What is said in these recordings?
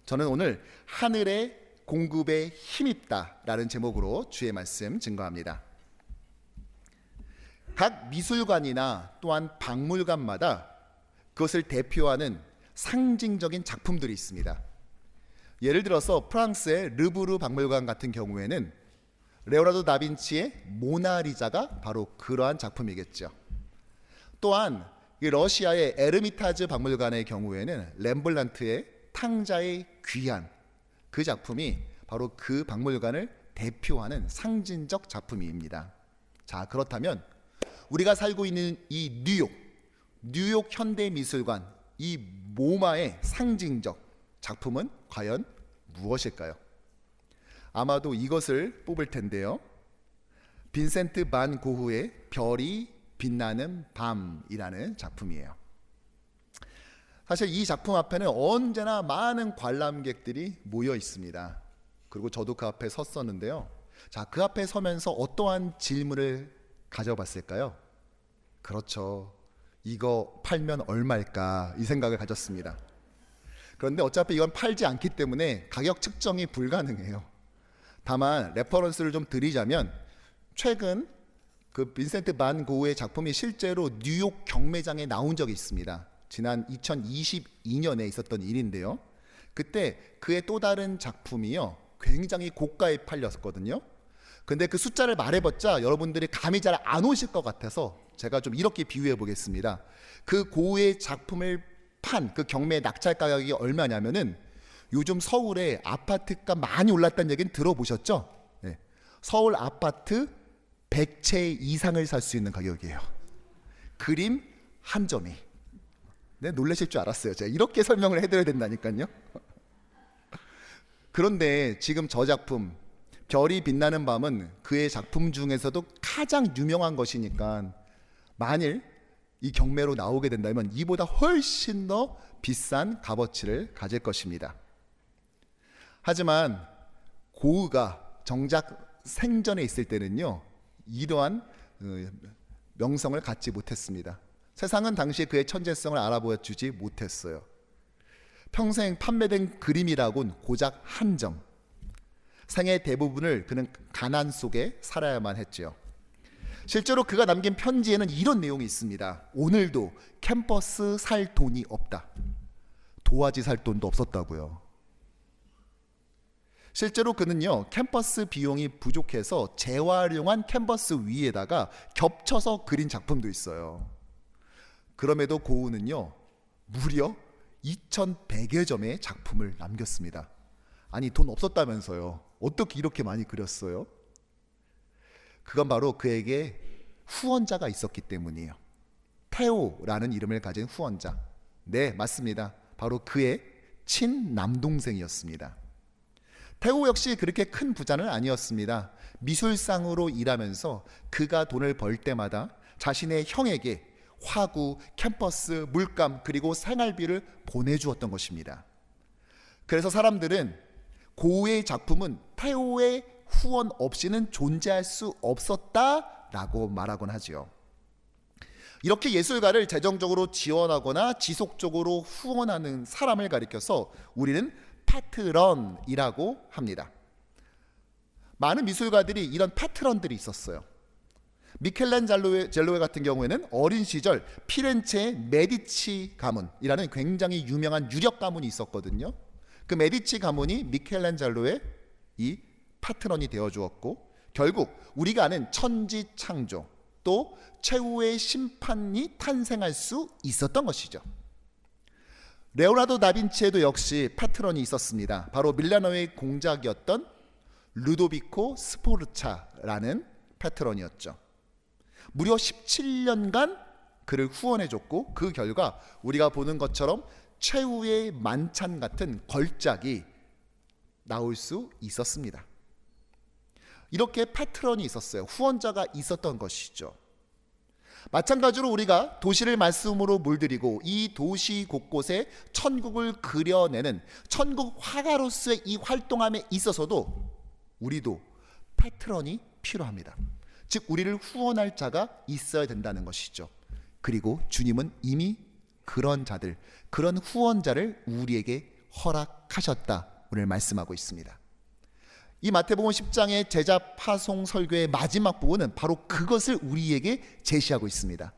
저는 오늘 하늘의 공급에 힘입다 라는 제목으로 주의 말씀 증거합니다. 각 미술관이나 또한 박물관마다 그것을 대표하는 상징적인 작품들이 있습니다. 예를 들어서 프랑스의 르브르 박물관 같은 경우에는 레오나르도 다빈치의 모나리자가 바로 그러한 작품이겠죠. 또한 러시아의 에르미타즈 박물관의 경우에는 렘블란트의 탕자의 귀환, 그 작품이 바로 그 박물관을 대표하는 상징적 작품입니다. 자, 그렇다면 우리가 살고 있는 이 뉴욕 현대미술관, 이 모마의 상징적 작품은 과연 무엇일까요? 아마도 이것을 뽑을 텐데요. 빈센트 반 고흐의 별이 빛나는 밤이라는 작품이에요. 사실 이 작품 앞에는 언제나 많은 관람객들이 모여 있습니다. 그리고 저도 그 앞에 섰었는데요. 자, 그 앞에 서면서 어떠한 질문을 가져봤을까요? 그렇죠. 이거 팔면 얼마일까? 이 생각을 가졌습니다. 그런데 어차피 이건 팔지 않기 때문에 가격 측정이 불가능해요. 다만 레퍼런스를 좀 드리자면 최근 그 빈센트 반 고흐의 작품이 실제로 뉴욕 경매장에 나온 적이 있습니다. 지난 2022년에 있었던 일인데요. 그때 그의 또 다른 작품이요, 굉장히 고가에 팔렸거든요. 근데 그 숫자를 말해봤자 여러분들이 감이 잘 안 오실 것 같아서 제가 좀 이렇게 비유해 보겠습니다. 그 고흐의 작품을 판 그 경매 낙찰 가격이 얼마냐면은 요즘 서울에 아파트가 많이 올랐다는 얘기는 들어보셨죠? 네. 서울 아파트 100채 이상을 살 수 있는 가격이에요. 그림 한 점이. 네, 놀라실 줄 알았어요. 제가 이렇게 설명을 해드려야 된다니까요. 그런데 지금 저 작품 별이 빛나는 밤은 그의 작품 중에서도 가장 유명한 것이니까 만일 이 경매로 나오게 된다면 이보다 훨씬 더 비싼 값어치를 가질 것입니다. 하지만 고흐가 정작 생전에 있을 때는요, 이러한 명성을 갖지 못했습니다. 세상은 당시 그의 천재성을 알아보여주지 못했어요. 평생 판매된 그림이라곤 고작 한 점. 생애 대부분을 그는 가난 속에 살아야만 했죠. 실제로 그가 남긴 편지에는 이런 내용이 있습니다. 오늘도 캠퍼스 살 돈이 없다. 도화지 살 돈도 없었다고요. 실제로 그는요, 캠퍼스 비용이 부족해서 재활용한 캔버스 위에다가 겹쳐서 그린 작품도 있어요. 그럼에도 고흐는요, 무려 2100여 점의 작품을 남겼습니다. 아니, 돈 없었다면서요. 어떻게 이렇게 많이 그렸어요? 그건 바로 그에게 후원자가 있었기 때문이에요. 테오라는 이름을 가진 후원자. 네, 맞습니다. 바로 그의 친남동생이었습니다. 테오 역시 그렇게 큰 부자는 아니었습니다. 미술상으로 일하면서 그가 돈을 벌 때마다 자신의 형에게 화구, 캠퍼스, 물감, 그리고 생활비를 보내주었던 것입니다. 그래서 사람들은 고흐의 작품은 테오의 후원 없이는 존재할 수 없었다라고 말하곤 하지요. 이렇게 예술가를 재정적으로 지원하거나 지속적으로 후원하는 사람을 가리켜서 우리는 파트런이라고 합니다. 많은 미술가들이 이런 파트런들이 있었어요. 미켈란젤로의 같은 경우에는 어린 시절 피렌체의 메디치 가문이라는 굉장히 유명한 유력 가문이 있었거든요. 그 메디치 가문이 미켈란젤로의 이 파트런이 되어 주었고, 결국 우리가 아는 천지창조 또 최후의 심판이 탄생할 수 있었던 것이죠. 레오나르도 다빈치에도 역시 파트런이 있었습니다. 바로 밀라노의 공작이었던 루도비코 스포르차라는 파트런이었죠. 무려 17년간 그를 후원해줬고, 그 결과 우리가 보는 것처럼 최후의 만찬 같은 걸작이 나올 수 있었습니다. 이렇게 파트런이 있었어요. 후원자가 있었던 것이죠. 마찬가지로 우리가 도시를 말씀으로 물들이고 이 도시 곳곳에 천국을 그려내는 천국 화가로서의 이 활동함에 있어서도 우리도 패트런이 필요합니다. 즉 우리를 후원할 자가 있어야 된다는 것이죠. 그리고 주님은 이미 그런 자들, 그런 후원자를 우리에게 허락하셨다 오늘 말씀하고 있습니다. 이 마태복음 10장의 제자 파송 설교의 마지막 부분은 바로 그것을 우리에게 제시하고 있습니다.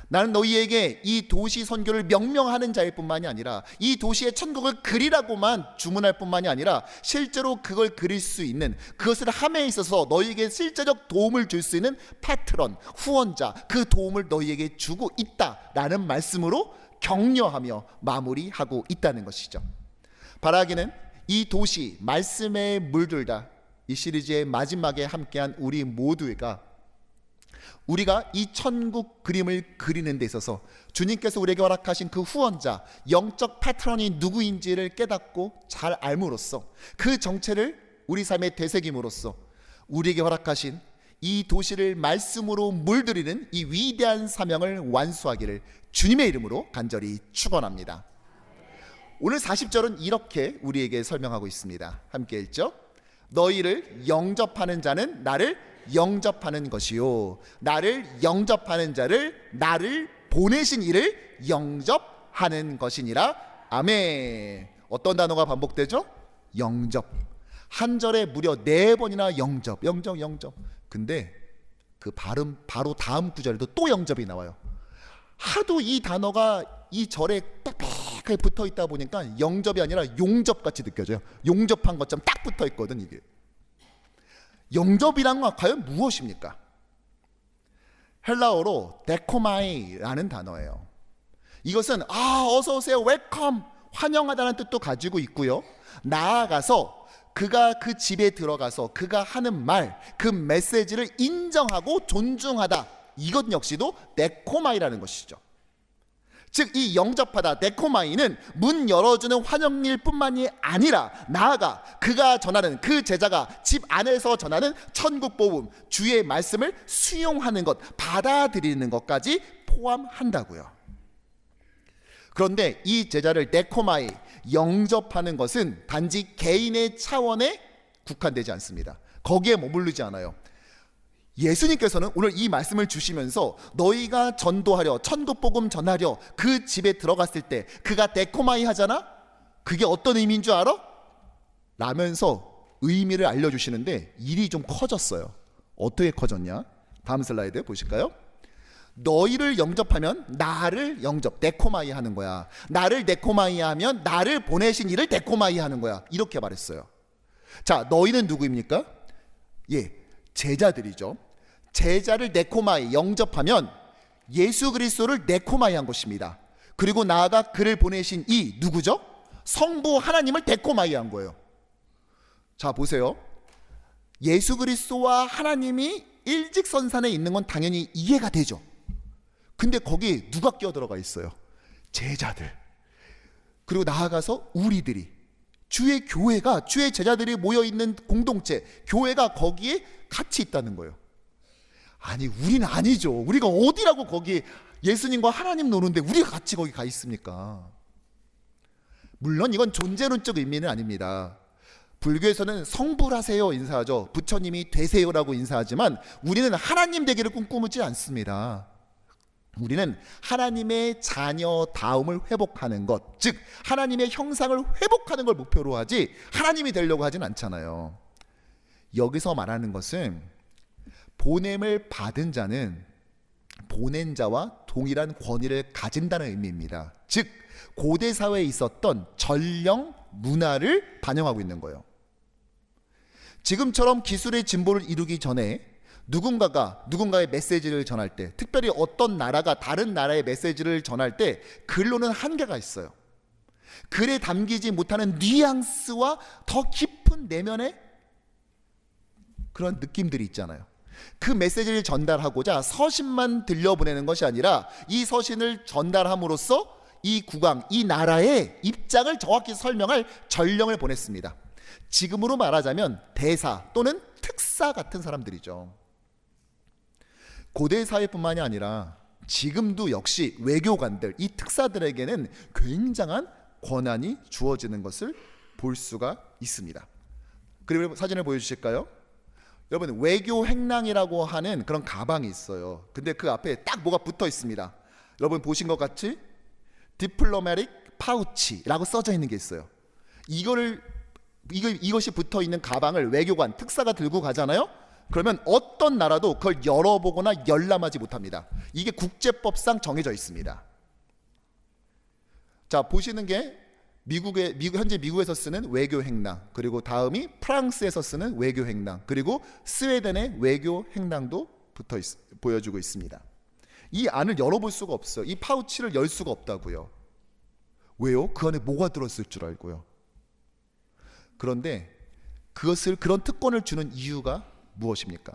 나는 너희에게 이 도시 선교를 명명하는 자일 뿐만이 아니라 이 도시의 천국을 그리라고만 주문할 뿐만이 아니라 실제로 그걸 그릴 수 있는, 그것을 함에 있어서 너희에게 실제적 도움을 줄 수 있는 파트런, 후원자, 그 도움을 너희에게 주고 있다라는 말씀으로 격려하며 마무리하고 있다는 것이죠. 바라기는 이 도시 말씀에 물들다 이 시리즈의 마지막에 함께한 우리 모두가 우리가 이 천국 그림을 그리는 데 있어서 주님께서 우리에게 허락하신 그 후원자, 영적 패트런이 누구인지를 깨닫고 잘 알므로써 그 정체를 우리 삶에 되새김으로써 우리에게 허락하신 이 도시를 말씀으로 물들이는 이 위대한 사명을 완수하기를 주님의 이름으로 간절히 축원합니다. 오늘 40절은 이렇게 우리에게 설명하고 있습니다. 함께 읽죠. 너희를 영접하는 자는 나를 영접하는 것이요, 나를 영접하는 자를 나를 보내신 이를 영접하는 것이니라. 아멘. 어떤 단어가 반복되죠? 영접. 한 절에 무려 4번이나 영접. 근데 그 발음 바로 다음 구절에도 또 영접이 나와요. 하도 이 단어가 이 절에 빽빽하게 붙어 있다 보니까 영접이 아니라 용접같이 느껴져요. 용접한 것처럼 딱 붙어 있거든. 이게 영접이란 건 과연 무엇입니까? 헬라어로 데코마이라는 단어예요. 이것은 어서 오세요, 웰컴, 환영하다는 뜻도 가지고 있고요. 나아가서 그가 그 집에 들어가서 그가 하는 말, 그 메시지를 인정하고 존중하다, 이것 역시도 데코마이라는 것이죠. 즉 이 영접하다, 데코마이는 문 열어주는 환영일 뿐만이 아니라 나아가 그가 전하는, 그 제자가 집 안에서 전하는 천국 복음, 주의 말씀을 수용하는 것, 받아들이는 것까지 포함한다고요. 그런데 이 제자를 데코마이, 영접하는 것은 단지 개인의 차원에 국한되지 않습니다. 거기에 머무르지 않아요. 예수님께서는 오늘 이 말씀을 주시면서 너희가 전도하려, 천국 복음 전하려 그 집에 들어갔을 때 그가 데코마이 하잖아? 그게 어떤 의미인 줄 알아? 라면서 의미를 알려주시는데 일이 좀 커졌어요. 어떻게 커졌냐? 다음 슬라이드 보실까요? 너희를 영접하면 나를 영접, 데코마이 하는 거야. 나를 데코마이 하면 나를 보내신 이를 데코마이 하는 거야. 이렇게 말했어요. 자, 너희는 누구입니까? 제자들이죠. 제자를 데코마이, 영접하면 예수 그리스도를 데코마이 한 것입니다. 그리고 나아가 그를 보내신 이 누구죠? 성부 하나님을 데코마이 한 거예요. 자, 보세요. 예수 그리스도와 하나님이 일직선상에 있는 건 당연히 이해가 되죠. 근데 거기 누가 끼어들어가 있어요? 제자들. 그리고 나아가서 우리들이, 주의 교회가, 주의 제자들이 모여있는 공동체, 교회가 거기에 같이 있다는 거예요. 아니, 우리는 아니죠. 우리가 어디라고 거기 예수님과 하나님 노는데 우리가 같이 거기 가 있습니까? 물론 이건 존재론적 의미는 아닙니다. 불교에서는 성불하세요 인사하죠. 부처님이 되세요라고 인사하지만 우리는 하나님 되기를 꿈꾸지 않습니다. 우리는 하나님의 자녀다움을 회복하는 것, 즉 하나님의 형상을 회복하는 걸 목표로 하지 하나님이 되려고 하진 않잖아요. 여기서 말하는 것은 보냄을 받은 자는 보낸 자와 동일한 권위를 가진다는 의미입니다. 즉 고대 사회에 있었던 전령 문화를 반영하고 있는 거예요. 지금처럼 기술의 진보를 이루기 전에 누군가가 누군가의 메시지를 전할 때, 특별히 어떤 나라가 다른 나라의 메시지를 전할 때 글로는 한계가 있어요. 글에 담기지 못하는 뉘앙스와 더 깊은 내면의 그런 느낌들이 있잖아요. 그 메시지를 전달하고자 서신만 들려보내는 것이 아니라 이 서신을 전달함으로써 이 국왕, 이 나라의 입장을 정확히 설명할 전령을 보냈습니다. 지금으로 말하자면 대사 또는 특사 같은 사람들이죠. 고대 사회뿐만이 아니라 지금도 역시 외교관들, 이 특사들에게는 굉장한 권한이 주어지는 것을 볼 수가 있습니다. 그리고 사진을 보여주실까요? 여러분, 외교 행랑이라고 하는 그런 가방이 있어요. 근데 그 앞에 딱 뭐가 붙어 있습니다. 여러분 보신 것 같이 디플로마틱 파우치라고 써져 있는 게 있어요. 이것이 붙어 있는 가방을 외교관, 특사가 들고 가잖아요. 그러면 어떤 나라도 그걸 열어보거나 열람하지 못합니다. 이게 국제법상 정해져 있습니다. 자, 보시는 게 현재 미국에서 쓰는 외교 행랑, 그리고 다음이 프랑스에서 쓰는 외교 행랑, 그리고 스웨덴의 외교 행랑도 보여주고 있습니다. 이 안을 열어볼 수가 없어요. 이 파우치를 열 수가 없다고요. 왜요? 그 안에 뭐가 들었을 줄 알고요. 그런데 그런 특권을 주는 이유가 무엇입니까?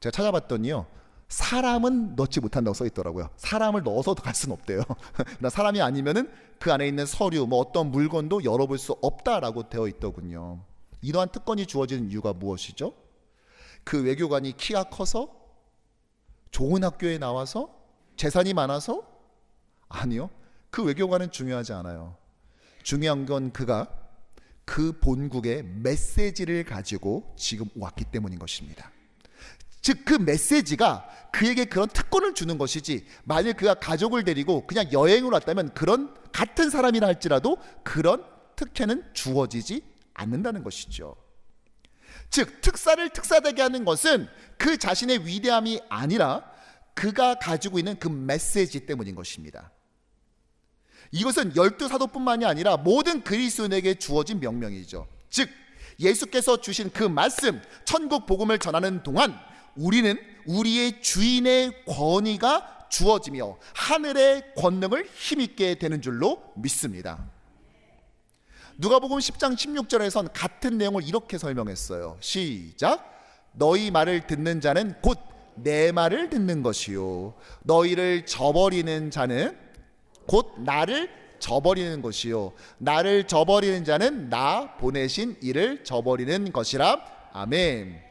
제가 찾아봤더니요, 사람은 넣지 못한다고 써 있더라고요. 사람을 넣어서 갈 수는 없대요. 그러나 사람이 아니면은 그 안에 있는 서류, 어떤 물건도 열어볼 수 없다라고 되어 있더군요. 이러한 특권이 주어지는 이유가 무엇이죠? 그 외교관이 키가 커서, 좋은 학교에 나와서, 재산이 많아서? 아니요. 그 외교관은 중요하지 않아요. 중요한 건 그가 그 본국의 메시지를 가지고 지금 왔기 때문인 것입니다. 즉, 그 메시지가 그에게 그런 특권을 주는 것이지, 만일 그가 가족을 데리고 그냥 여행을 왔다면 그런 같은 사람이라 할지라도 그런 특혜는 주어지지 않는다는 것이죠. 즉, 특사를 특사되게 하는 것은 그 자신의 위대함이 아니라 그가 가지고 있는 그 메시지 때문인 것입니다. 이것은 12사도뿐만이 아니라 모든 그리스도인에게 주어진 명령이죠. 즉, 예수께서 주신 그 말씀, 천국 복음을 전하는 동안 우리는 우리의 주인의 권위가 주어지며 하늘의 권능을 힘있게 되는 줄로 믿습니다. 누가복음 10장 16절에선 같은 내용을 이렇게 설명했어요. 시작. 너희 말을 듣는 자는 곧 내 말을 듣는 것이요, 너희를 저버리는 자는 곧 나를 저버리는 것이요, 나를 저버리는 자는 나 보내신 이를 저버리는 것이라. 아멘.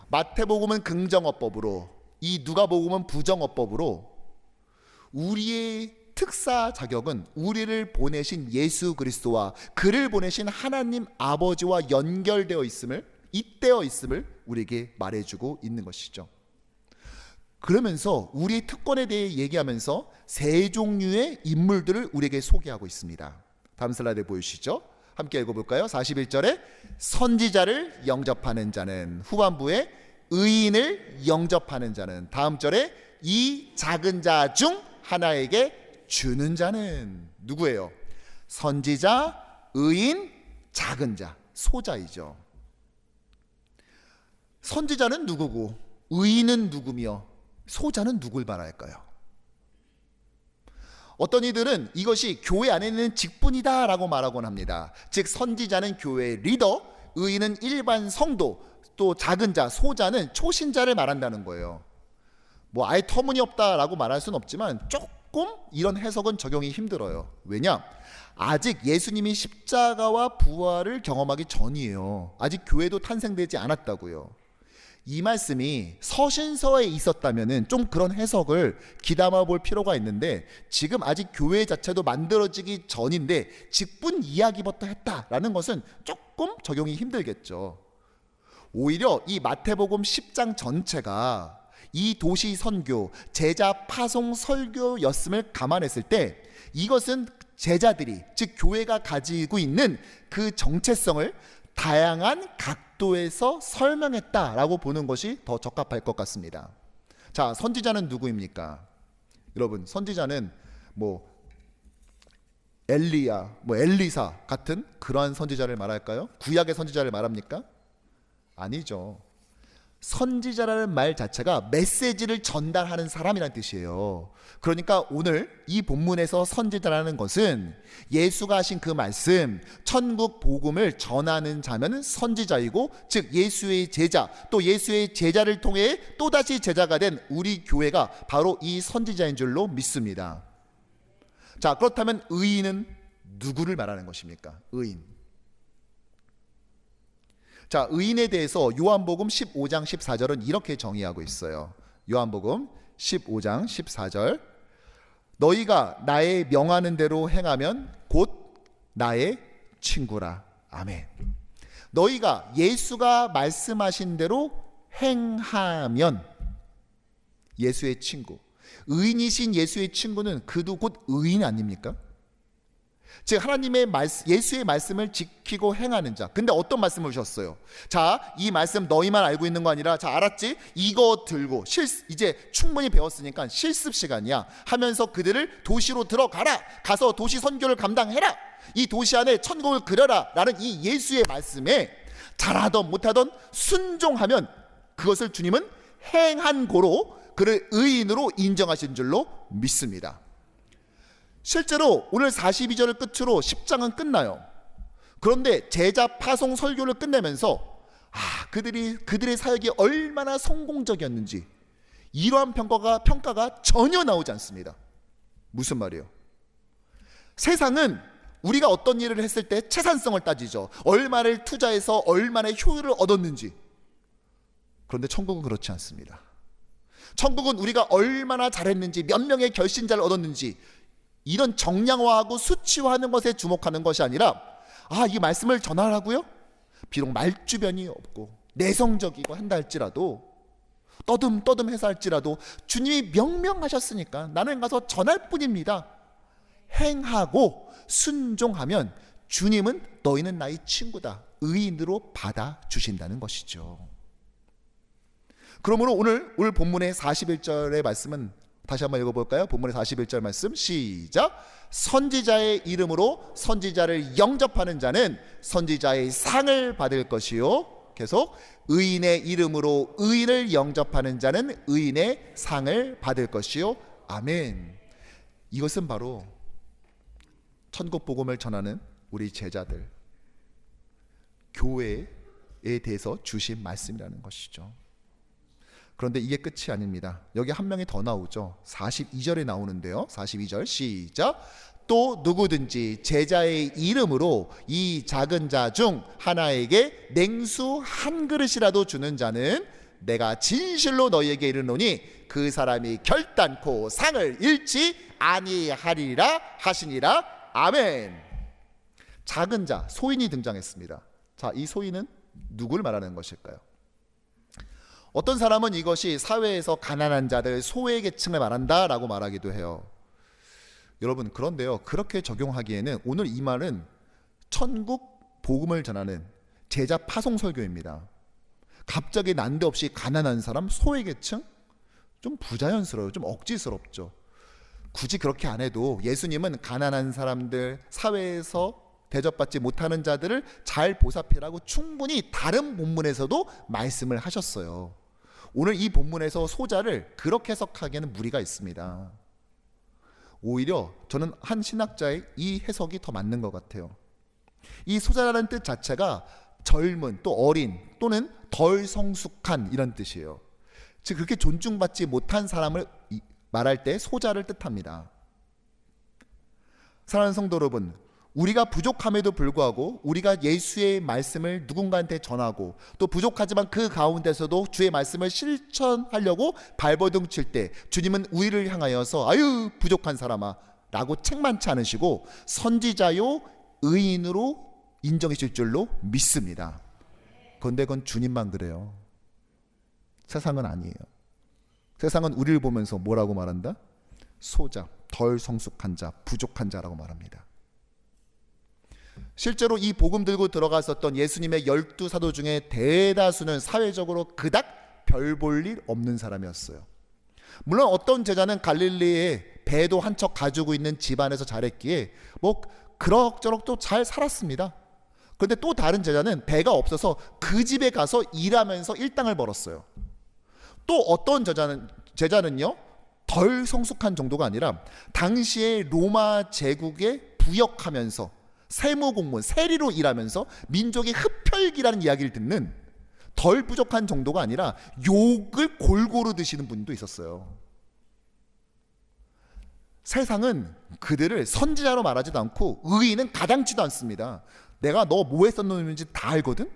마태복음은 긍정어법으로, 이 누가복음은 부정어법으로 우리의 특사 자격은 우리를 보내신 예수 그리스도와 그를 보내신 하나님 아버지와 연결되어 있음을, 잇대어 있음을 우리에게 말해주고 있는 것이죠. 그러면서 우리의 특권에 대해 얘기하면서 세 종류의 인물들을 우리에게 소개하고 있습니다. 다음 슬라이드 보여주시죠. 함께 읽어볼까요? 41절에 선지자를 영접하는 자는, 후반부에 의인을 영접하는 자는, 다음 절에 이 작은 자 중 하나에게 주는 자는. 누구예요? 선지자, 의인, 작은 자, 소자이죠. 선지자는 누구고 의인은 누구며 소자는 누굴 말할까요? 어떤 이들은 이것이 교회 안에 있는 직분이다 라고 말하곤 합니다. 즉, 선지자는 교회의 리더, 의인은 일반 성도, 또 작은 자, 소자는 초신자를 말한다는 거예요. 아예 터무니없다라고 말할 수는 없지만 조금 이런 해석은 적용이 힘들어요. 왜냐? 아직 예수님이 십자가와 부활을 경험하기 전이에요. 아직 교회도 탄생되지 않았다고요. 이 말씀이 서신서에 있었다면 좀 그런 해석을 기담아 볼 필요가 있는데, 지금 아직 교회 자체도 만들어지기 전인데 직분 이야기부터 했다라는 것은 조금 적용이 힘들겠죠. 오히려 이 마태복음 10장 전체가 이 도시 선교, 제자 파송 설교였음을 감안했을 때 이것은 제자들이, 즉 교회가 가지고 있는 그 정체성을 다양한 각도에서 설명했다라고 보는 것이 더 적합할 것 같습니다. 자, 선지자는 누구입니까? 여러분, 선지자는 엘리야, 엘리사 같은 그러한 선지자를 말할까요? 구약의 선지자를 말합니까? 아니죠. 선지자라는 말 자체가 메시지를 전달하는 사람이라는 뜻이에요. 그러니까 오늘 이 본문에서 선지자라는 것은 예수가 하신 그 말씀, 천국 복음을 전하는 자면 선지자이고, 즉 예수의 제자, 또 예수의 제자를 통해 또다시 제자가 된 우리 교회가 바로 이 선지자인 줄로 믿습니다. 자, 그렇다면 의인은 누구를 말하는 것입니까? 의인. 자, 의인에 대해서 요한복음 15장 14절은 이렇게 정의하고 있어요. 요한복음 15장 14절. 너희가 나의 명하는 대로 행하면 곧 나의 친구라. 아멘. 너희가 예수가 말씀하신 대로 행하면 예수의 친구. 의인이신 예수의 친구는 그도 곧 의인 아닙니까? 즉 하나님의 예수의 말씀을 지키고 행하는 자. 근데 어떤 말씀을 주셨어요? 자, 이 말씀 너희만 알고 있는 거 아니라, 자, 알았지? 이거 들고 이제 충분히 배웠으니까 실습 시간이야 하면서 그들을 도시로 들어가라. 가서 도시 선교를 감당해라. 이 도시 안에 천국을 그려라 라는 이 예수의 말씀에 잘하던 못하던 순종하면 그것을 주님은 행한 고로 그를 의인으로 인정하신 줄로 믿습니다. 실제로 오늘 42절을 끝으로 10장은 끝나요. 그런데 제자 파송 설교를 끝내면서 그들의 사역이 얼마나 성공적이었는지 이러한 평가가 전혀 나오지 않습니다. 무슨 말이에요? 세상은 우리가 어떤 일을 했을 때 채산성을 따지죠. 얼마를 투자해서 얼마나 효율을 얻었는지. 그런데 천국은 그렇지 않습니다. 천국은 우리가 얼마나 잘했는지, 몇 명의 결신자를 얻었는지, 이런 정량화하고 수치화하는 것에 주목하는 것이 아니라, 이 말씀을 전하라고요? 비록 말주변이 없고 내성적이고 한다 할지라도, 떠듬떠듬해서 할지라도 주님이 명명하셨으니까 나는 가서 전할 뿐입니다. 행하고 순종하면 주님은 너희는 나의 친구다, 의인으로 받아주신다는 것이죠. 그러므로 오늘 본문의 41절의 말씀은 다시 한번 읽어볼까요? 본문의 41절 말씀 시작. 선지자의 이름으로 선지자를 영접하는 자는 선지자의 상을 받을 것이요, 계속 의인의 이름으로 의인을 영접하는 자는 의인의 상을 받을 것이요. 아멘. 이것은 바로 천국 복음을 전하는 우리 제자들, 교회에 대해서 주신 말씀이라는 것이죠. 그런데 이게 끝이 아닙니다. 여기 한 명이 더 나오죠. 42절에 나오는데요. 42절 시작. 또 누구든지 제자의 이름으로 이 작은 자 중 하나에게 냉수 한 그릇이라도 주는 자는 내가 진실로 너희에게 이르노니 그 사람이 결단코 상을 잃지 아니하리라 하시니라. 아멘. 작은 자, 소인이 등장했습니다. 자, 이 소인은 누굴 말하는 것일까요? 어떤 사람은 이것이 사회에서 가난한 자들, 소외계층을 말한다라고 말하기도 해요. 여러분, 그런데요, 그렇게 적용하기에는 오늘 이 말은 천국 복음을 전하는 제자 파송 설교입니다. 갑자기 난데없이 가난한 사람, 소외계층? 좀 부자연스러워요. 좀 억지스럽죠. 굳이 그렇게 안 해도 예수님은 가난한 사람들, 사회에서 대접받지 못하는 자들을 잘 보살피라고 충분히 다른 본문에서도 말씀을 하셨어요. 오늘 이 본문에서 소자를 그렇게 해석하기에는 무리가 있습니다. 오히려 저는 한 신학자의 이 해석이 더 맞는 것 같아요. 이 소자라는 뜻 자체가 젊은, 또 어린, 또는 덜 성숙한 이런 뜻이에요. 즉 그렇게 존중받지 못한 사람을 말할 때 소자를 뜻합니다. 사랑하는 성도 여러분, 우리가 부족함에도 불구하고 우리가 예수의 말씀을 누군가한테 전하고, 또 부족하지만 그 가운데서도 주의 말씀을 실천하려고 발버둥 칠 때 주님은 우리를 향하여서 아유 부족한 사람아 라고 책망치 않으시고 선지자요 의인으로 인정해 줄 줄로 믿습니다. 그런데 그건 주님만 그래요. 세상은 아니에요. 세상은 우리를 보면서 뭐라고 말한다? 소자, 덜 성숙한 자, 부족한 자라고 말합니다. 실제로 이 복음 들고 들어갔었던 예수님의 12사도 중에 대다수는 사회적으로 그닥 별 볼 일 없는 사람이었어요. 물론 어떤 제자는 갈릴리에 배도 한 척 가지고 있는 집안에서 자랐기에 뭐 그럭저럭 또 잘 살았습니다. 그런데 또 다른 제자는 배가 없어서 그 집에 가서 일하면서 일당을 벌었어요. 또 어떤 제자는요, 덜 성숙한 정도가 아니라 당시에 로마 제국에 부역하면서 세무공무원, 세리로 일하면서 민족의 흡혈귀라는 이야기를 듣는 덜 부족한 정도가 아니라 욕을 골고루 드시는 분도 있었어요. 세상은 그들을 선지자로 말하지도 않고 의인은 가당치도 않습니다. 내가 너 뭐 했었는지 다 알거든?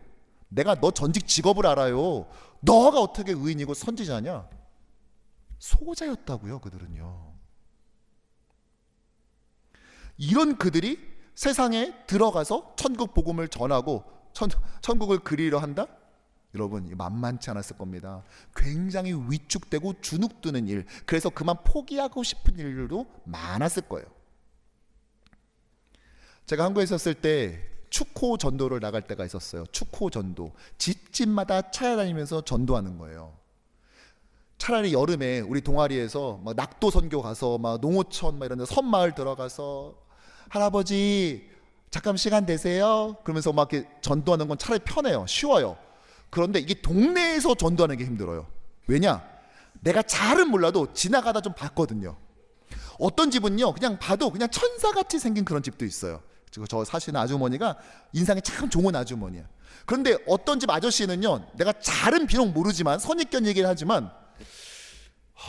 내가 너 전직 직업을 알아요. 너가 어떻게 의인이고 선지자냐? 소자였다고요, 그들은요. 이런 그들이 세상에 들어가서 천국 복음을 전하고 천국을 그리려 한다? 여러분, 만만치 않았을 겁니다. 굉장히 위축되고 주눅드는 일, 그래서 그만 포기하고 싶은 일도 많았을 거예요. 제가 한국에 있었을 때 축호 전도를 나갈 때가 있었어요. 축호 전도. 집집마다 찾아다니면서 전도하는 거예요. 차라리 여름에 우리 동아리에서 막 낙도 선교 가서 막 농어촌 막 이런 데 섬마을 들어가서 할아버지 잠깐 시간 되세요? 그러면서 막 이렇게 전도하는 건 차라리 편해요. 쉬워요. 그런데 이게 동네에서 전도하는 게 힘들어요. 왜냐? 내가 잘은 몰라도 지나가다 좀 봤거든요. 어떤 집은요, 그냥 봐도 그냥 천사같이 생긴 그런 집도 있어요. 저 사시는 아주머니가 인상이 참 좋은 아주머니야. 그런데 어떤 집 아저씨는요, 내가 잘은 비록 모르지만 선입견 얘기를 하지만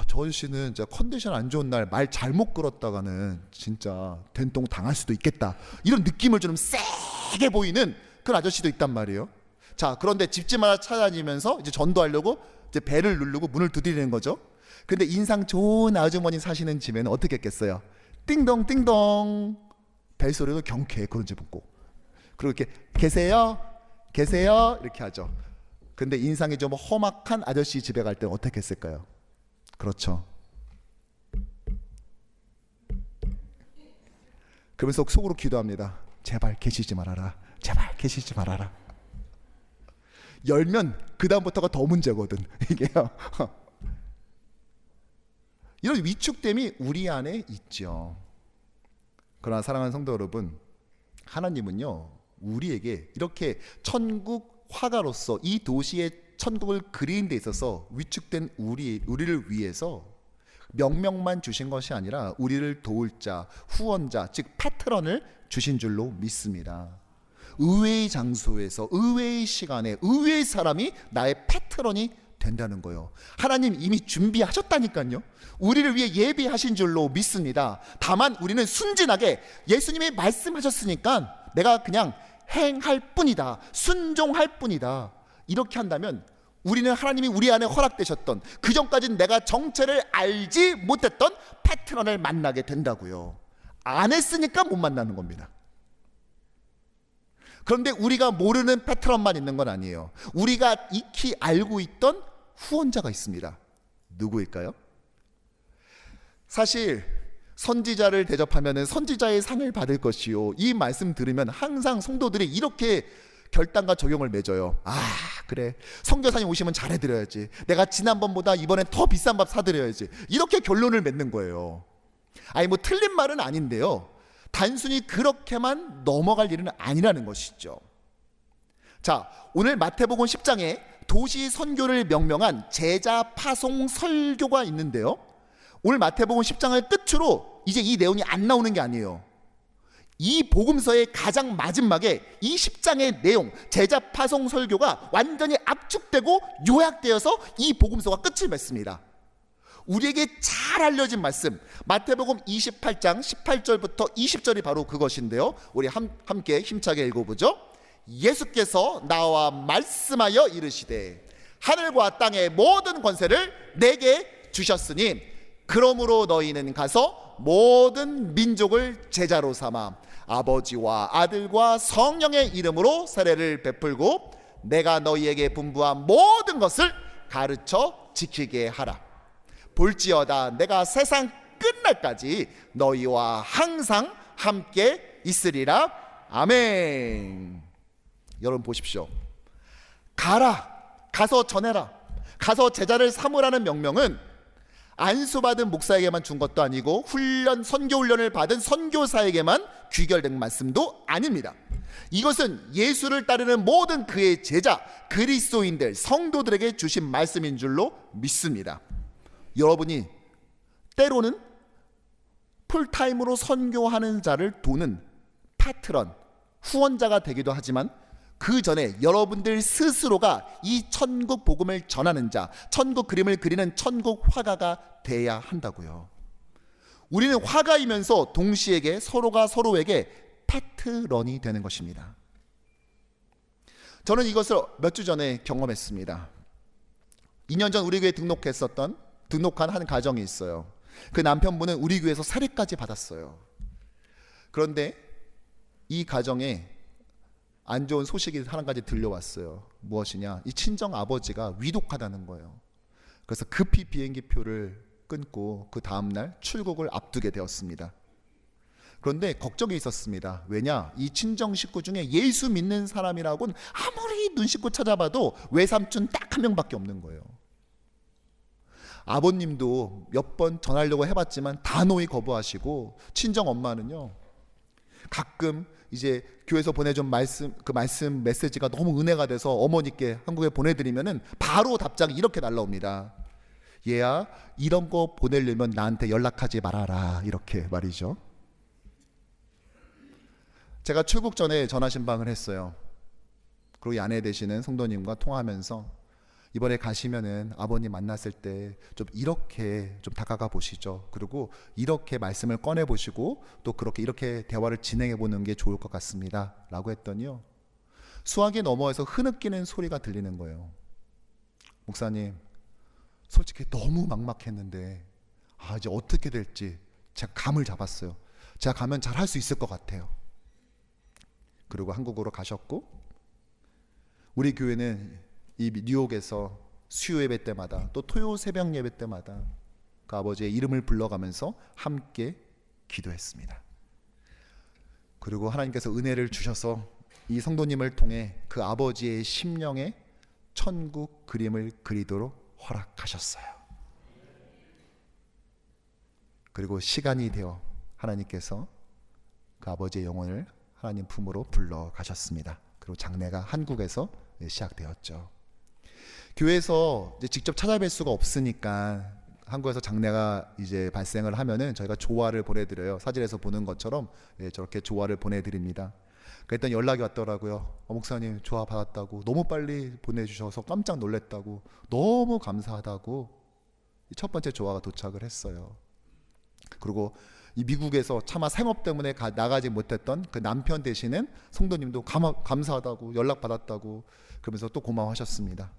저 아저씨는 진짜 컨디션 안 좋은 날 말 잘못 끌었다가는 진짜 된통 당할 수도 있겠다, 이런 느낌을 좀 세게 보이는 그런 아저씨도 있단 말이에요. 자, 그런데 집집마다 찾아다니면서 이제 전도하려고 이제 벨을 누르고 문을 두드리는 거죠. 근데 인상 좋은 아주머니 사시는 집에는 어떻게 했겠어요? 띵동 띵동. 벨소리도 경쾌해, 그런 집은 꼭. 그리고 이렇게 계세요? 계세요? 이렇게 하죠. 근데 인상이 좀 험악한 아저씨 집에 갈 때는 어떻게 했을까요? 그렇죠. 그러면서 속으로 기도합니다. 제발 계시지 말아라. 제발 계시지 말아라. 열면 그 다음부터가 더 문제거든 이게요. 이런 위축됨이 우리 안에 있죠. 그러나 사랑하는 성도 여러분, 하나님은요 우리에게 이렇게 천국 화가로서 이 도시의 천국을 그리는 데 있어서 위축된 우리를 위해서 명령만 주신 것이 아니라 우리를 도울 자, 후원자, 즉 파트런을 주신 줄로 믿습니다. 의외의 장소에서, 의외의 시간에, 의외의 사람이 나의 파트런이 된다는 거예요. 하나님 이미 준비하셨다니까요. 우리를 위해 예비하신 줄로 믿습니다. 다만 우리는 순진하게 예수님이 말씀하셨으니까 내가 그냥 행할 뿐이다, 순종할 뿐이다, 이렇게 한다면 우리는 하나님이 우리 안에 허락되셨던, 그 전까지는 내가 정체를 알지 못했던 패트런을 만나게 된다고요. 안 했으니까 못 만나는 겁니다. 그런데 우리가 모르는 패트런만 있는 건 아니에요. 우리가 익히 알고 있던 후원자가 있습니다. 누구일까요? 사실 선지자를 대접하면 선지자의 상을 받을 것이요, 이 말씀 들으면 항상 성도들이 이렇게 결단과 적용을 맺어요. 아, 그래, 선교사님 오시면 잘해드려야지, 내가 지난번보다 이번엔 더 비싼 밥 사드려야지, 이렇게 결론을 맺는 거예요. 아니 뭐 틀린 말은 아닌데요, 단순히 그렇게만 넘어갈 일은 아니라는 것이죠. 자, 오늘 마태복음 10장에 도시 선교를 명명한 제자 파송 설교가 있는데요, 오늘 마태복음 10장을 끝으로 이제 이 내용이 안 나오는 게 아니에요. 이 복음서의 가장 마지막에 이 10장의 내용, 제자 파송 설교가 완전히 압축되고 요약되어서 이 복음서가 끝을 맺습니다. 우리에게 잘 알려진 말씀, 마태복음 28장 18절부터 20절이 바로 그것인데요, 우리 함께 힘차게 읽어보죠. 예수께서 나와 말씀하여 이르시되 하늘과 땅의 모든 권세를 내게 주셨으니 그러므로 너희는 가서 모든 민족을 제자로 삼아 아버지와 아들과 성령의 이름으로 세례를 베풀고 내가 너희에게 분부한 모든 것을 가르쳐 지키게 하라. 볼지어다 내가 세상 끝날까지 너희와 항상 함께 있으리라. 아멘. 여러분 보십시오. 가서 전해라, 가서 제자를 삼으라는 명령은 안수받은 목사에게만 준 것도 아니고 선교 훈련을 받은 선교사에게만 귀결된 말씀도 아닙니다. 이것은 예수를 따르는 모든 그의 제자, 그리스도인들, 성도들에게 주신 말씀인 줄로 믿습니다. 여러분이 때로는 풀타임으로 선교하는 자를 도는 파트런, 후원자가 되기도 하지만 그 전에 여러분들 스스로가 이 천국 복음을 전하는 자, 천국 그림을 그리는 천국 화가가 돼야 한다고요. 우리는 화가이면서 동시에 서로가 서로에게 파트런이 되는 것입니다. 저는 이것을 몇 주 전에 경험했습니다. 2년 전 우리 교회에 등록한 한 가정이 있어요. 그 남편분은 우리 교회에서 세례까지 받았어요. 그런데 이 가정에 안 좋은 소식이 한 가지 들려왔어요. 무엇이냐? 이 친정 아버지가 위독하다는 거예요. 그래서 급히 비행기표를 끊고 그 다음날 출국을 앞두게 되었습니다. 그런데 걱정이 있었습니다. 왜냐? 이 친정 식구 중에 예수 믿는 사람이라고는 아무리 눈 씻고 찾아봐도 외삼촌 딱 한 명밖에 없는 거예요. 아버님도 몇 번 전하려고 해봤지만 단호히 거부하시고, 친정 엄마는요 가끔 이제 교회에서 보내준 말씀 메시지가 너무 은혜가 돼서 어머니께 한국에 보내드리면은 바로 답장이 이렇게 날라옵니다. 얘야, 이런 거 보내려면 나한테 연락하지 말아라, 이렇게 말이죠. 제가 출국 전에 전화 신방을 했어요. 그리고 이 아내 되시는 성도님과 통화하면서 이번에 가시면은 아버님 만났을 때 좀 이렇게 좀 다가가 보시죠. 그리고 이렇게 말씀을 꺼내 보시고 또 그렇게 이렇게 대화를 진행해 보는 게 좋을 것 같습니다, 라고 했더니요, 수화기 너머에서 흐느끼는 소리가 들리는 거예요. 목사님, 솔직히 너무 막막했는데 이제 어떻게 될지 제가 감을 잡았어요. 제가 가면 잘 할 수 있을 것 같아요. 그리고 한국으로 가셨고, 우리 교회는 이 뉴욕에서 수요 예배 때마다 또 토요 새벽 예배 때마다 그 아버지의 이름을 불러가면서 함께 기도했습니다. 그리고 하나님께서 은혜를 주셔서 이 성도님을 통해 그 아버지의 심령에 천국 그림을 그리도록 허락하셨어요. 그리고 시간이 되어 하나님께서 그 아버지의 영혼을 하나님 품으로 불러 가셨습니다. 그리고 장례가 한국에서 시작되었죠. 교회에서 이제 직접 찾아뵐 수가 없으니까 한국에서 장례가 이제 발생을 하면은 저희가 조화를 보내드려요. 사진에서 보는 것처럼 저렇게 조화를 보내드립니다. 그랬더니 연락이 왔더라고요. 목사님 조화 받았다고, 너무 빨리 보내주셔서 깜짝 놀랐다고, 너무 감사하다고. 첫 번째 조화가 도착을 했어요. 그리고 이 미국에서 차마 생업 때문에 나가지 못했던 그 남편 되시는 성도님도 감사하다고, 연락 받았다고 그러면서 또 고마워하셨습니다.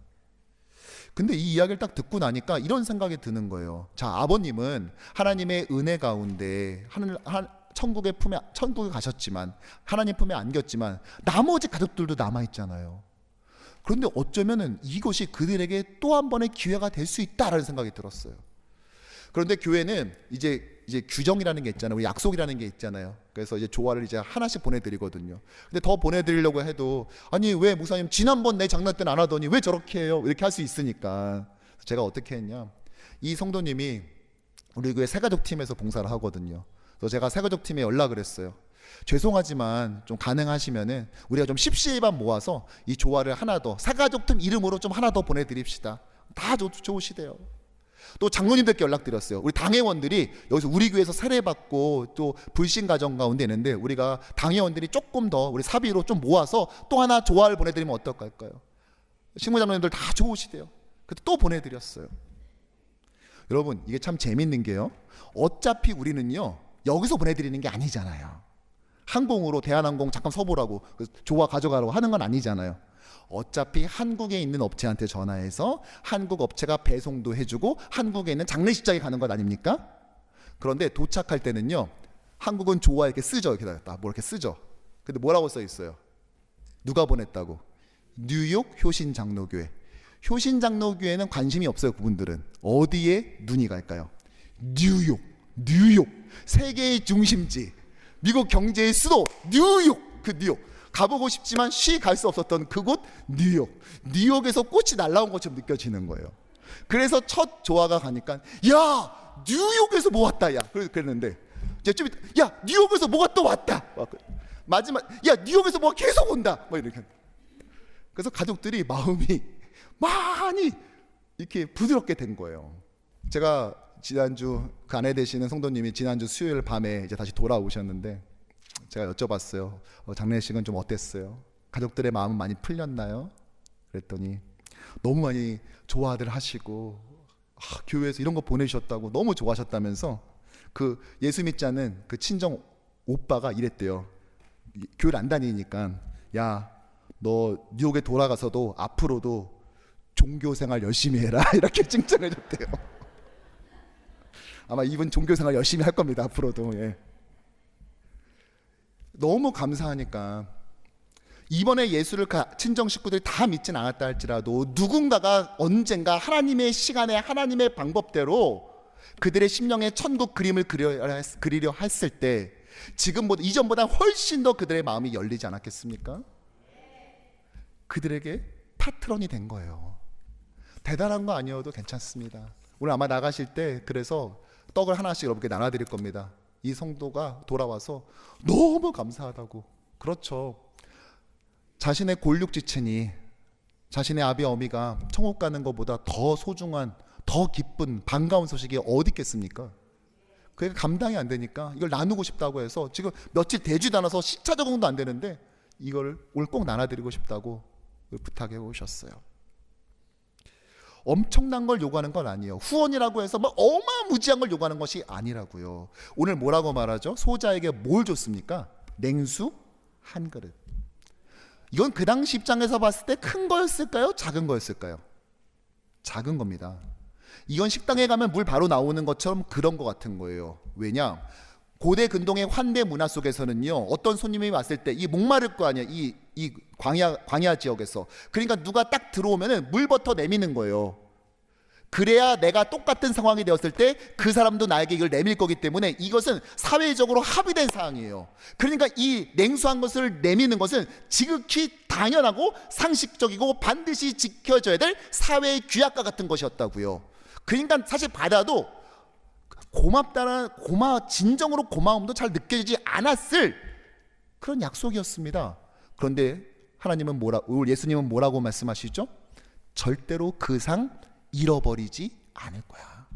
근데 이 이야기를 딱 듣고 나니까 이런 생각이 드는 거예요. 자, 아버님은 하나님의 은혜 가운데 천국에 가셨지만, 하나님 품에 안겼지만 나머지 가족들도 남아있잖아요. 그런데 어쩌면은 이것이 그들에게 또 한 번의 기회가 될 수 있다라는 생각이 들었어요. 그런데 교회는 이제 규정이라는 게 있잖아요. 우리 약속이라는 게 있잖아요. 그래서 이제 조화를 이제 하나씩 보내드리거든요. 근데 더 보내드리려고 해도, 아니 왜 목사님 지난번 내 장난 때는 안 하더니 왜 저렇게 해요? 이렇게 할 수 있으니까 제가 어떻게 했냐, 이 성도님이 우리 교회 새가족팀에서 봉사를 하거든요. 그래서 제가 새가족팀에 연락을 했어요. 죄송하지만 좀 가능하시면은 우리가 좀 십시일반 모아서 이 조화를 하나 더, 새가족팀 이름으로 좀 하나 더 보내드립시다. 다 좋으시대요. 또 장로님들께 연락드렸어요. 우리 당회원들이 여기서 우리 교회에서 세례받고 또 불신 가정 가운데 있는데, 우리가 당회원들이 조금 더 우리 사비로 좀 모아서 또 하나 조화를 보내드리면 어떨까요? 식무장로님들 다 좋으시대요. 그래서 또 보내드렸어요. 여러분, 이게 참 재밌는 게요, 어차피 우리는요 여기서 보내드리는 게 아니잖아요. 항공으로 대한항공 잠깐 서보라고 조화 가져가라고 하는 건 아니잖아요. 어차피 한국에 있는 업체한테 전화해서 한국 업체가 배송도 해주고 한국에 있는 장례식장에 가는 것 아닙니까? 그런데 도착할 때는요, 한국은 조화 이렇게 쓰죠. 이렇게 뭐 이렇게 쓰죠. 근데 뭐라고 써 있어요? 누가 보냈다고? 뉴욕 효신장로교회. 효신장로교회는 관심이 없어요. 그분들은 어디에 눈이 갈까요? 뉴욕. 세계의 중심지, 미국 경제의 수도 뉴욕. 그 뉴욕 가보고 싶지만 갈 수 없었던 그곳 뉴욕에서 꽃이 날라온 것처럼 느껴지는 거예요. 그래서 첫 조화가 가니까, 야 뉴욕에서 뭐 왔다, 야 그랬는데 이제 좀 야 뉴욕에서 뭐가 또 왔다, 마지막 야 뉴욕에서 뭐가 계속 온다, 뭐 이렇게. 그래서 가족들이 마음이 많이 이렇게 부드럽게 된 거예요. 제가 지난주 그 아내 되시는 성도님이 지난주 수요일 밤에 이제 다시 돌아오셨는데 제가 여쭤봤어요. 장례식은 좀 어땠어요? 가족들의 마음은 많이 풀렸나요? 그랬더니 너무 많이 좋아들 하시고, 교회에서 이런 거 보내주셨다고 너무 좋아하셨다면서, 그 예수 믿지 않는 그 친정 오빠가 이랬대요. 교회를 안 다니니까, 야 너 뉴욕에 돌아가서도 앞으로도 종교생활 열심히 해라, 이렇게 칭찬해줬대요. 아마 이분 종교생활 열심히 할 겁니다, 앞으로도. 예. 너무 감사하니까 이번에 예수를 친정 식구들이 다 믿진 않았다 할지라도 누군가가 언젠가 하나님의 시간에 하나님의 방법대로 그들의 심령에 천국 그림을 그리려 했을 때 지금보다 이전보다 훨씬 더 그들의 마음이 열리지 않았겠습니까? 그들에게 파트런이 된 거예요. 대단한 거 아니어도 괜찮습니다. 오늘 아마 나가실 때 그래서 떡을 하나씩 여러분께 나눠드릴 겁니다. 이 성도가 돌아와서 너무 감사하다고. 그렇죠. 자신의 골육지친이, 자신의 아비 어미가 천국 가는 것보다 더 소중한, 더 기쁜, 반가운 소식이 어디 있겠습니까? 그게 감당이 안 되니까 이걸 나누고 싶다고 해서 지금 며칠 되지도 않아서 시차 적응도 안 되는데 이걸 오늘 꼭 나눠드리고 싶다고 부탁해 오셨어요. 엄청난 걸 요구하는 건 아니에요. 후원이라고 해서 뭐 어마무지한 걸 요구하는 것이 아니라고요. 오늘 뭐라고 말하죠? 소자에게 뭘 줬습니까? 냉수 한 그릇. 이건 그 당시 입장에서 봤을 때 큰 거였을까요? 작은 거였을까요? 작은 겁니다. 이건 식당에 가면 물 바로 나오는 것처럼 그런 것 같은 거예요. 왜냐? 고대 근동의 환대 문화 속에서는요, 어떤 손님이 왔을 때 이 목마를 거 아니야. 이 광야 지역에서. 그러니까 누가 딱 들어오면은 물부터 내미는 거예요. 그래야 내가 똑같은 상황이 되었을 때 그 사람도 나에게 이걸 내밀 거기 때문에 이것은 사회적으로 합의된 사항이에요. 그러니까 이 냉수한 것을 내미는 것은 지극히 당연하고 상식적이고 반드시 지켜져야 될 사회의 규약과 같은 것이었다고요. 그러니까 사실 받아도 고맙다는 진정으로 고마움도 잘 느껴지지 않았을 그런 약속이었습니다. 그런데 하나님은 예수님은 뭐라고 말씀하시죠? 절대로 그 상 잃어버리지 않을 거야.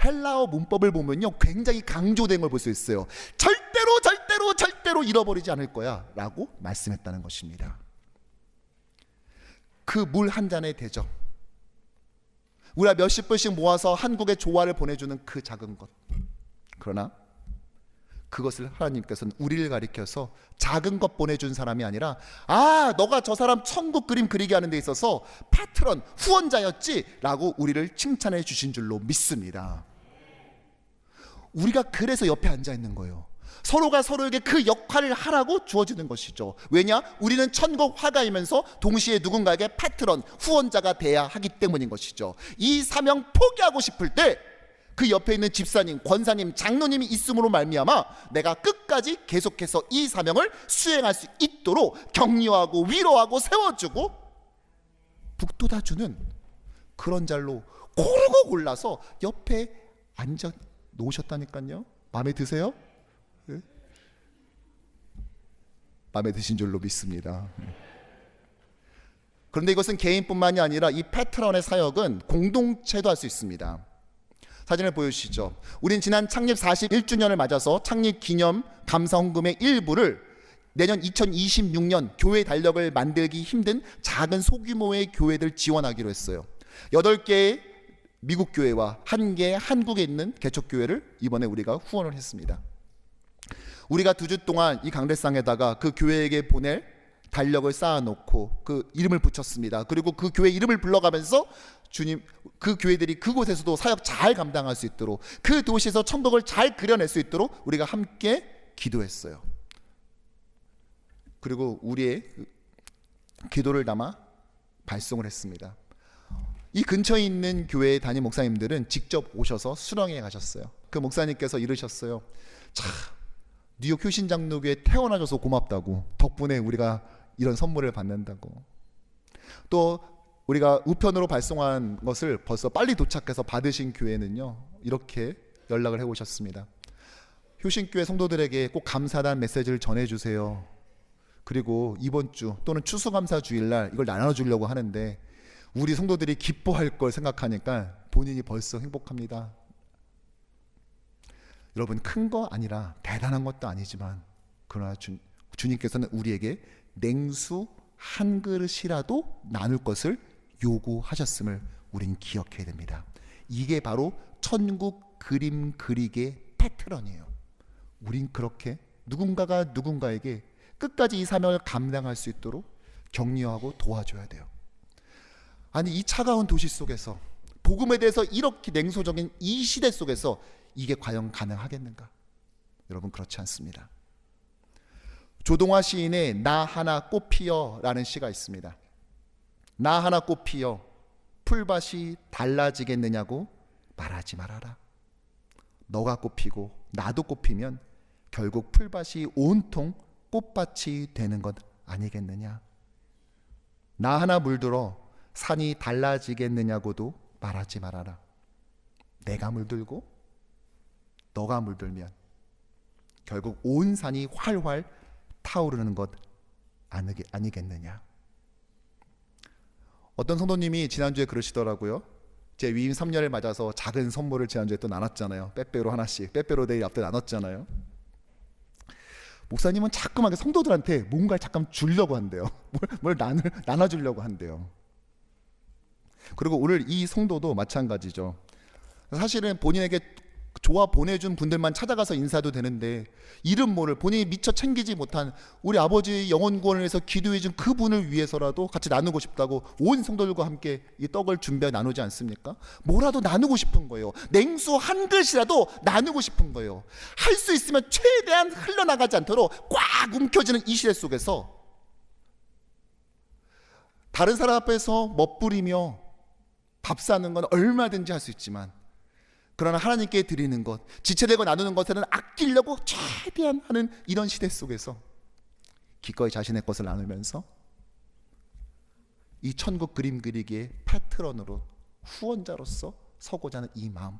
헬라어 문법을 보면요, 굉장히 강조된 걸 볼 수 있어요. 절대로 잃어버리지 않을 거야 라고 말씀했다는 것입니다. 그 물 한 잔의 대접, 우리가 몇십 불씩 모아서 한국에 조화를 보내주는 그 작은 것, 그러나 그것을 하나님께서는 우리를 가리켜서 작은 것 보내준 사람이 아니라, 아, 너가 저 사람 천국 그림 그리게 하는 데 있어서 파트런, 후원자였지 라고 우리를 칭찬해 주신 줄로 믿습니다. 우리가 그래서 옆에 앉아 있는 거예요. 서로가 서로에게 그 역할을 하라고 주어지는 것이죠. 왜냐? 우리는 천국 화가이면서 동시에 누군가에게 파트런, 후원자가 돼야 하기 때문인 것이죠. 이 사명 포기하고 싶을 때 그 옆에 있는 집사님, 권사님, 장로님이 있음으로 말미암아 내가 끝까지 계속해서 이 사명을 수행할 수 있도록 격려하고 위로하고 세워주고 북돋아주는 그런 자로 고르고 골라서 옆에 앉아 놓으셨다니까요. 마음에 드세요? 네? 마음에 드신 줄로 믿습니다. 그런데 이것은 개인뿐만이 아니라 이 패트런의 사역은 공동체도 할 수 있습니다. 사진을 보여주시죠. 우린 지난 창립 41주년을 맞아서 창립 기념 감사 헌금의 일부를 내년 2026년 교회 달력을 만들기 힘든 작은 소규모의 교회들 지원하기로 했어요. 8개의 미국 교회와 1개의 한국에 있는 개척교회를 이번에 우리가 후원을 했습니다. 우리가 2주 동안 이 강대상에다가 그 교회에게 보낼 달력을 쌓아놓고 그 이름을 붙였습니다. 그리고 그 교회 이름을 불러가면서 주님, 그 교회들이 그곳에서도 사역 잘 감당할 수 있도록, 그 도시에서 천국을 잘 그려낼 수 있도록 우리가 함께 기도했어요. 그리고 우리의 기도를 담아 발송을 했습니다. 이 근처에 있는 교회의 담임 목사님들은 직접 오셔서 수령해 가셨어요. 그 목사님께서 이러셨어요. 참, 뉴욕 효신장로교회 태어나줘서 고맙다고, 덕분에 우리가 이런 선물을 받는다고. 또 우리가 우편으로 발송한 것을 벌써 빨리 도착해서 받으신 교회는요, 이렇게 연락을 해오셨습니다. 효신교회 성도들에게 꼭 감사하다는 메시지를 전해주세요. 그리고 이번 주 또는 추수감사 주일날 이걸 나눠주려고 하는데 우리 성도들이 기뻐할 걸 생각하니까 본인이 벌써 행복합니다. 여러분, 큰 거 아니라 대단한 것도 아니지만 그러나 주님께서는 우리에게 냉수 한 그릇이라도 나눌 것을 요구하셨음을 우린 기억해야 됩니다. 이게 바로 천국 그림 그리기의 패트런이에요. 우린 그렇게 누군가가 누군가에게 끝까지 이 사명을 감당할 수 있도록 격려하고 도와줘야 돼요. 아니, 이 차가운 도시 속에서 복음에 대해서 이렇게 냉소적인 이 시대 속에서 이게 과연 가능하겠는가? 여러분, 그렇지 않습니다. 조동화 시인의 나 하나 꽃 피어 라는 시가 있습니다. 나 하나 꽃 피어 풀밭이 달라지겠느냐고 말하지 말아라. 너가 꽃 피고 나도 꽃 피면 결국 풀밭이 온통 꽃밭이 되는 것 아니겠느냐. 나 하나 물들어 산이 달라지겠느냐고도 말하지 말아라. 내가 물들고 너가 물들면 결국 온 산이 활활 타오르는 것 아니겠느냐. 어떤 성도님이 지난주에 그러시더라고요. 제 위임 3년을 맞아서 작은 선물을 지난주에 또 나눴잖아요. 빼빼로 하나씩, 빼빼로 데이 앞에 나눴잖아요. 목사님은 자꾸만 성도들한테 뭔가를 잠깐 주려고 한대요. 뭘 나눠주려고 한대요. 그리고 오늘 이 성도도 마찬가지죠. 사실은 본인에게 조화 보내준 분들만 찾아가서 인사도 되는데 이름 모를 본인이 미처 챙기지 못한 우리 아버지 영혼 구원을 위해서 기도해준 그분을 위해서라도 같이 나누고 싶다고 온 성도들과 함께 이 떡을 준비해 나누지 않습니까? 뭐라도 나누고 싶은 거예요. 냉수 한 그릇이라도 나누고 싶은 거예요. 할 수 있으면 최대한 흘러나가지 않도록 꽉 움켜쥐는 이 시대 속에서 다른 사람 앞에서 멋부리며 밥 사는 건 얼마든지 할 수 있지만 그러나 하나님께 드리는 것, 지체되고 나누는 것에는 아끼려고 최대한 하는 이런 시대 속에서 기꺼이 자신의 것을 나누면서 이 천국 그림 그리기의 패트런으로 후원자로서 서고자 하는 이 마음,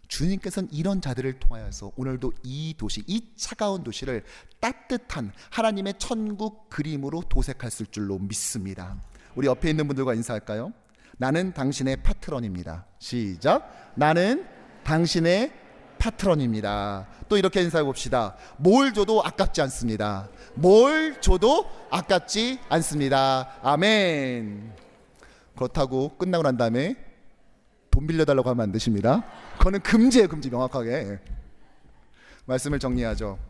주님께서는 이런 자들을 통하여서 오늘도 이 도시, 이 차가운 도시를 따뜻한 하나님의 천국 그림으로 도색했을 줄로 믿습니다. 우리 옆에 있는 분들과 인사할까요? 나는 당신의 파트런입니다. 시작. 나는 당신의 파트런입니다. 또 이렇게 인사해 봅시다. 뭘 줘도 아깝지 않습니다. 뭘 줘도 아깝지 않습니다. 아멘. 그렇다고 끝나고 난 다음에 돈 빌려달라고 하면 안 되십니다. 그거는 금지예요. 금지. 명확하게 말씀을 정리하죠.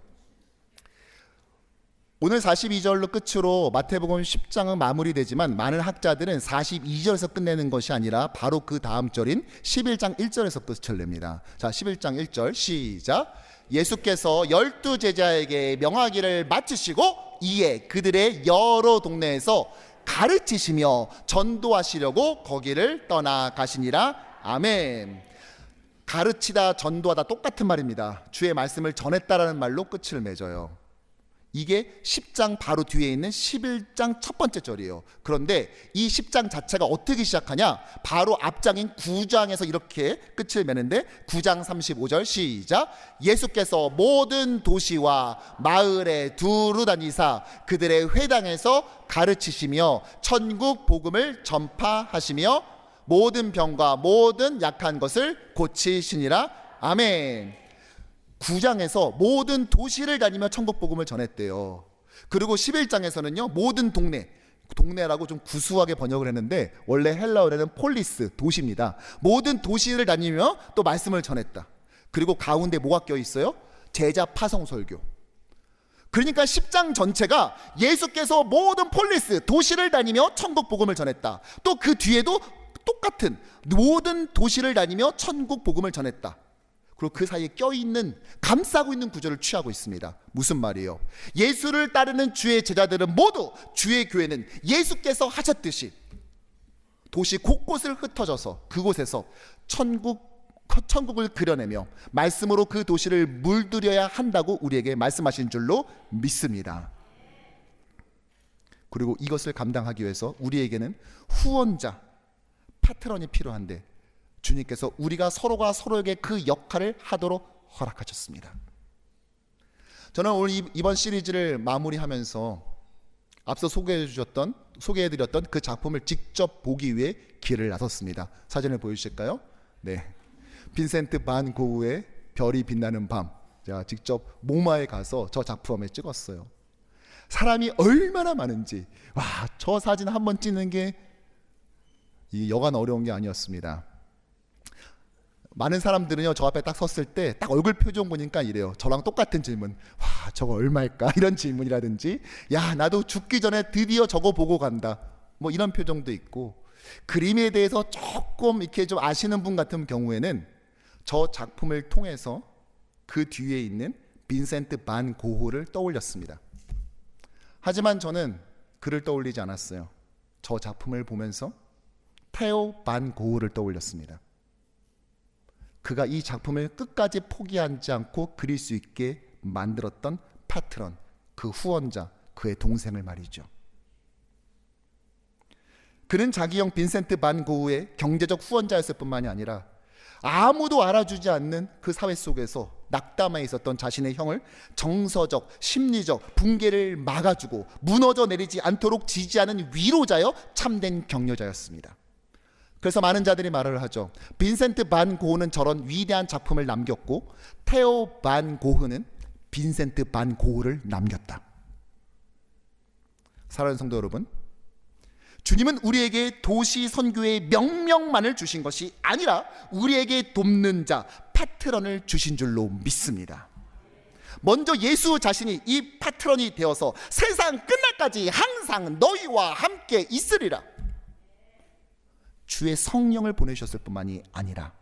오늘 42절로 끝으로 마태복음 10장은 마무리되지만 많은 학자들은 42절에서 끝내는 것이 아니라 바로 그 다음 절인 11장 1절에서 끝을 냅니다. 자, 11장 1절 시작. 예수께서 12 제자에게 명하기를 마치시고 이에 그들의 여러 동네에서 가르치시며 전도하시려고 거기를 떠나가시니라. 아멘. 가르치다, 전도하다 똑같은 말입니다. 주의 말씀을 전했다라는 말로 끝을 맺어요. 이게 10장 바로 뒤에 있는 11장 첫 번째 절이에요. 그런데 이 10장 자체가 어떻게 시작하냐? 바로 앞장인 9장에서 이렇게 끝을 맺는데 9장 35절 시작. 예수께서 모든 도시와 마을에 두루 다니사 그들의 회당에서 가르치시며 천국 복음을 전파하시며 모든 병과 모든 약한 것을 고치시니라. 아멘. 9장에서 모든 도시를 다니며 천국 복음을 전했대요. 그리고 11장에서는요 모든 동네라고 좀 구수하게 번역을 했는데 원래 헬라어로는 폴리스, 도시입니다. 모든 도시를 다니며 또 말씀을 전했다. 그리고 가운데 뭐가 껴있어요? 제자 파송 설교. 그러니까 10장 전체가 예수께서 모든 폴리스, 도시를 다니며 천국 복음을 전했다. 또 그 뒤에도 똑같은 모든 도시를 다니며 천국 복음을 전했다. 그리고 그 사이에 껴있는, 감싸고 있는 구절을 취하고 있습니다. 무슨 말이에요? 예수를 따르는 주의 제자들은 모두, 주의 교회는 예수께서 하셨듯이 도시 곳곳을 흩어져서 그곳에서 천국을 그려내며 말씀으로 그 도시를 물들여야 한다고 우리에게 말씀하신 줄로 믿습니다. 그리고 이것을 감당하기 위해서 우리에게는 후원자, 파트런이 필요한데 주님께서 우리가 서로가 서로에게 그 역할을 하도록 허락하셨습니다. 저는 오늘 이번 시리즈를 마무리하면서 앞서 소개해드렸던 그 작품을 직접 보기 위해 길을 나섰습니다. 사진을 보여주실까요? 네, 빈센트 반 고흐의 별이 빛나는 밤. 제가 직접 모마에 가서 저 작품을 찍었어요. 사람이 얼마나 많은지, 와, 저 사진 한번 찍는 게 여간 어려운 게 아니었습니다. 많은 사람들은요 저 앞에 딱 섰을 때 딱 얼굴 표정 보니까 이래요. 저랑 똑같은 질문. 와, 저거 얼마일까? 이런 질문이라든지, 야, 나도 죽기 전에 드디어 저거 보고 간다, 뭐 이런 표정도 있고, 그림에 대해서 조금 이렇게 좀 아시는 분 같은 경우에는 저 작품을 통해서 그 뒤에 있는 빈센트 반 고흐를 떠올렸습니다. 하지만 저는 그를 떠올리지 않았어요. 저 작품을 보면서 테오 반 고흐를 떠올렸습니다. 그가 이 작품을 끝까지 포기하지 않고 그릴 수 있게 만들었던 파트런, 그 후원자, 그의 동생을 말이죠. 그는 자기 형 빈센트 반 고흐의 경제적 후원자였을 뿐만이 아니라 아무도 알아주지 않는 그 사회 속에서 낙담해 있었던 자신의 형을 정서적, 심리적 붕괴를 막아주고 무너져 내리지 않도록 지지하는 위로자여 참된 격려자였습니다. 그래서 많은 자들이 말을 하죠. 빈센트 반 고흐는 저런 위대한 작품을 남겼고 테오 반 고흐는 빈센트 반 고흐를 남겼다. 사랑하는 성도 여러분, 주님은 우리에게 도시 선교의 명령만을 주신 것이 아니라 우리에게 돕는 자, 파트런을 주신 줄로 믿습니다. 먼저 예수 자신이 이 파트런이 되어서 세상 끝날까지 항상 너희와 함께 있으리라. 주의 성령을 보내셨을 뿐만이 아니라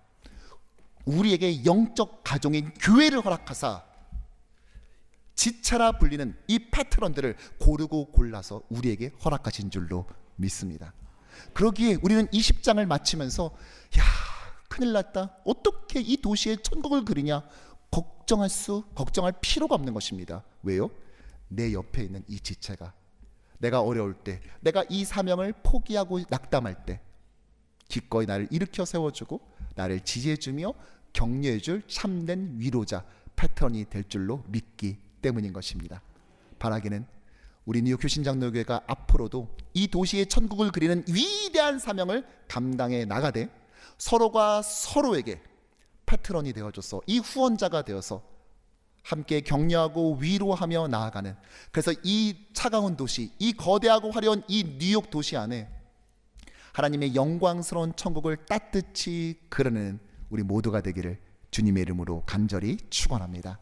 우리에게 영적 가정인 교회를 허락하사 지체라 불리는 이 파트런들을 고르고 골라서 우리에게 허락하신 줄로 믿습니다. 그러기에 우리는 이 10장을 마치면서 야, 큰일 났다, 어떻게 이 도시에 천국을 그리냐 걱정할 필요가 없는 것입니다. 왜요? 내 옆에 있는 이 지체가 내가 어려울 때, 내가 이 사명을 포기하고 낙담할 때 기꺼이 나를 일으켜 세워주고 나를 지지해주며 격려해줄 참된 위로자, 패턴이 될 줄로 믿기 때문인 것입니다. 바라기는 우리 뉴욕 교신장로교회가 앞으로도 이 도시의 천국을 그리는 위대한 사명을 감당해 나가되 서로가 서로에게 패트런이 되어줘서 이 후원자가 되어서 함께 격려하고 위로하며 나아가는, 그래서 이 차가운 도시, 이 거대하고 화려한 이 뉴욕 도시 안에 하나님의 영광스러운 천국을 따뜻이 그려내는 우리 모두가 되기를 주님의 이름으로 간절히 축원합니다.